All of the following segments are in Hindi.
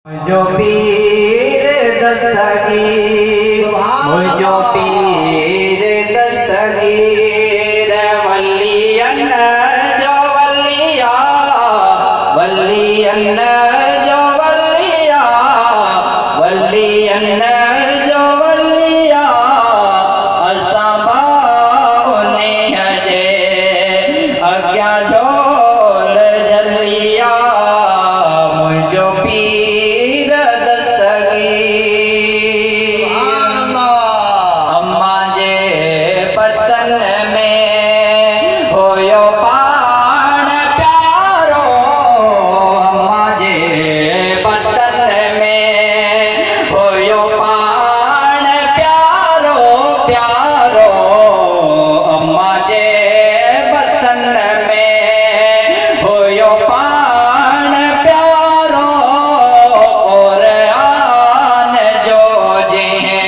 जो पीर दस्तगीर, जो पीर दस्तगीर, वलियन जो वलिया, वलियन जो वलिया, वलियन जो वलिया, असबा ने हजे अज्ञा झोल जलिया, मुझो पीर दस्तगीर। अम्मा जे बदन में होयो पाण प्यारो, अम्मा जे बदन में होयो पाण प्यारो प्यारो, अम्मा जे बदन में होयो पाण प्यारो, कुरान जो जिहे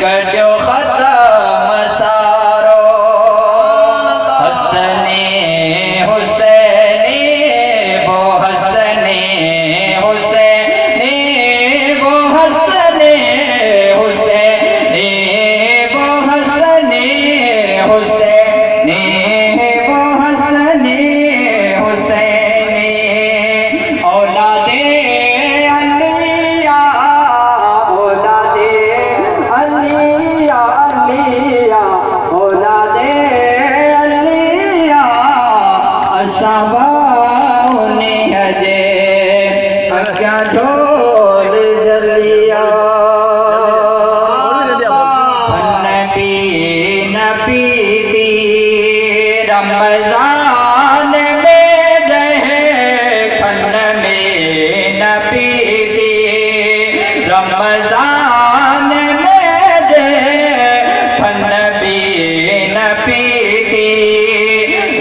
कड्यो ख़त्म सारो, हसने हुसैनी वो हसने हुसैनी वो हसने हुसैनी वो हसने हुसैनी वो हसने हुसैनी, औलादे अलिया, औलादे अलिया अलिया, औलादे अलिया, असबा ने हजे अज्ञा झोल जलिया, नबी नबी दी रमजान में जहे, खन में नबी दी रमजान में जहे, खन भी नबी दी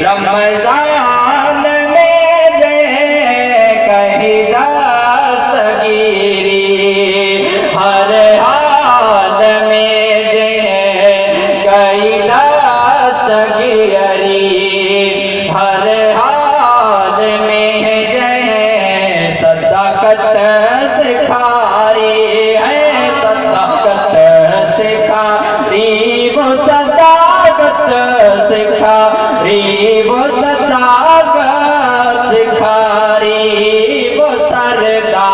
रमजान में जहे, कहीं दस्तगीरी हर हाल में जहे, कहीं दस्तगीरी हर हाल में जहे, सदाकत सिखारी है, सदाकत सिखारी वो सदाकत सिखारी वो सदाकत सिखारी, वो सरदा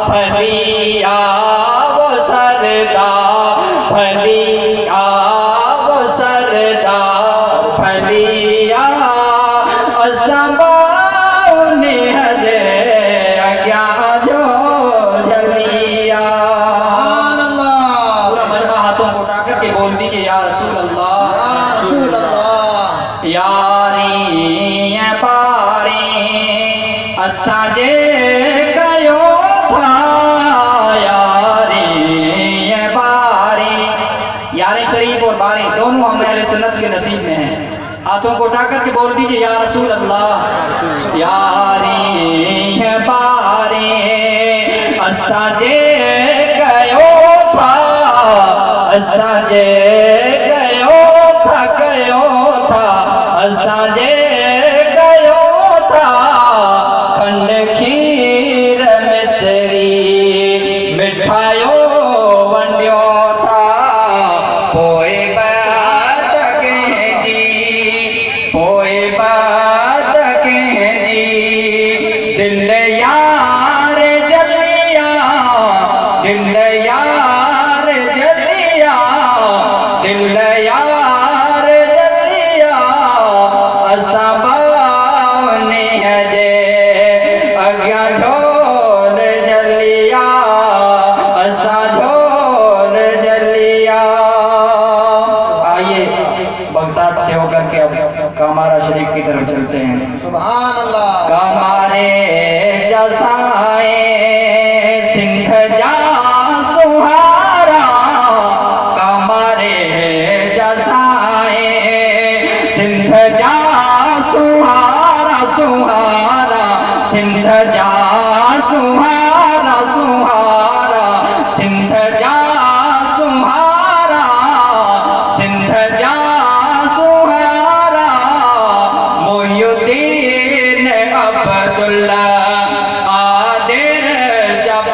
फलिया वो सरदा फलिया वो सरदा फलिया, असबा ने हजे अज्ञा झोल जलिया। पूरा मजमा हाथों को उठा करके बोल दीजिए या रसूल अल्लाह, यारी पारी असाजे कयो था, यारी पारी, यारे शरीफ और बारी दोनों हम अहले सुन्नत के नसीब में हैं। हाथों को उठा करके बोल दीजिए या रसूल अल्लाह, यारी बारी असाजे कयो था, असाजे कयो था, असाजे कयो था, खंड खीर मिसरी मिठायो वंडियो था, पोए बात कहजी, पोए बात कहजी, दिल यार जलिया, दिल यार जलिया, दिल यार जलिया, असबा ने हजे अज्ञा झोल जलिया, असा झोल जलिया। आइए बगदाद से होकर के अब कामारा शरीफ की तरफ चलते हैं। सुभान अल्लाह। कामारे जसाए सिंह जा सुहारा, कामारे जसाए सिंह जा सुहारा सुहारा, सिंध जा सुहारा सुहारा, सिंध जा सुहारा, सिंध जा सुहारा, मोयुद्दीन अब्दुल्ला कादिर जब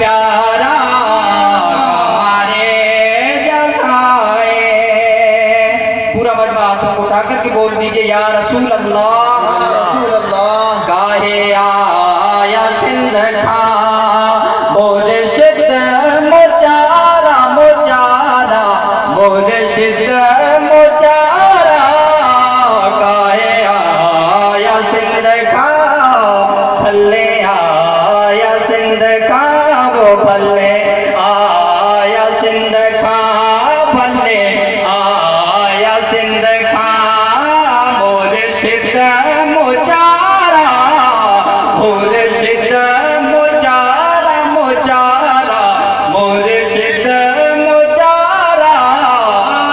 सिंध खा मुर्शिद मुचारा मुचारा मुर्शिद मुचारा गाए आया सिंध खा भले आया सिंध खा वो भले आया सिंध खा भले आया सिंध खा मुर्शिद मुचारा मुर्शिद मुचारा मुचारा मुर्शिद मुचारा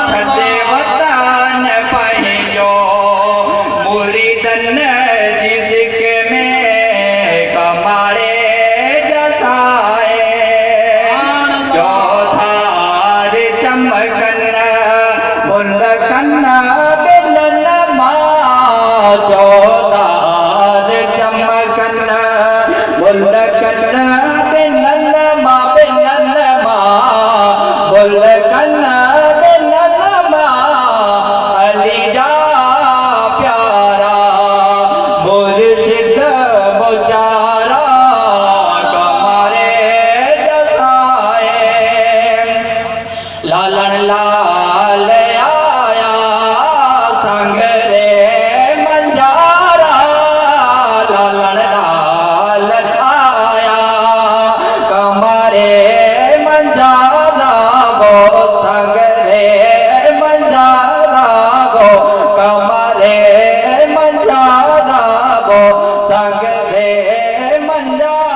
छदे वतन पहिंजो मुरीदन जिसक में कमारे जसाए चौधार चमकन मुल्कन बिलन मां चौधार चमकन मुल्कन बिलन मां मुल्कन बिलन मां अली जा प्यारा मुर्शिद मुचारा कमारे जसाए लालन लाल आया संग रे मंजारा लालन लाल आया कमारे मंजारा वो संग रे मंजारा वो कमारे मंजारा वो संग रे मंजारा